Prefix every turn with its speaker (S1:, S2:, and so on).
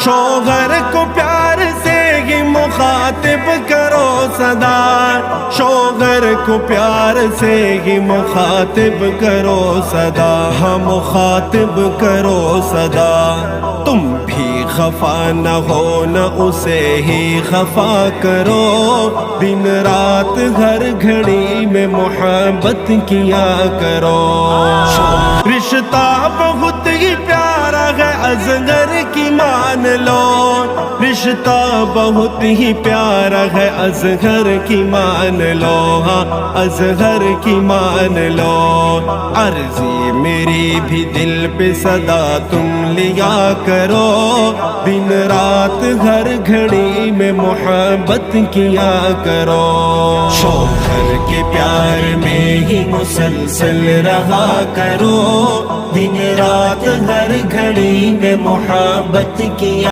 S1: شوہر کو پیار سے ہی مخاطب کرو سدا، شوہر کو پیار سے ہی مخاطب کرو سدا، ہاں مخاطب کرو سدا۔ تم بھی خفا نہ ہو نہ اسے ہی خفا کرو، دن رات ہر گھڑی میں محبت کیا کرو۔ رشتہ بہت ہی پیارا ہے اصغر کی مان لو، رشتہ بہت ہی پیارا ہے اصغر کی مان لو، ہاں اصغر کی مان لو۔ عرضی میری بھی دل پہ صدا تم لیا کرو، دن رات ہر گھڑی میں محبت کیا کرو۔ شوہر کے پیار میں ہی مسلسل رہا کرو، دن رات ہر گھڑی میں محبت کیا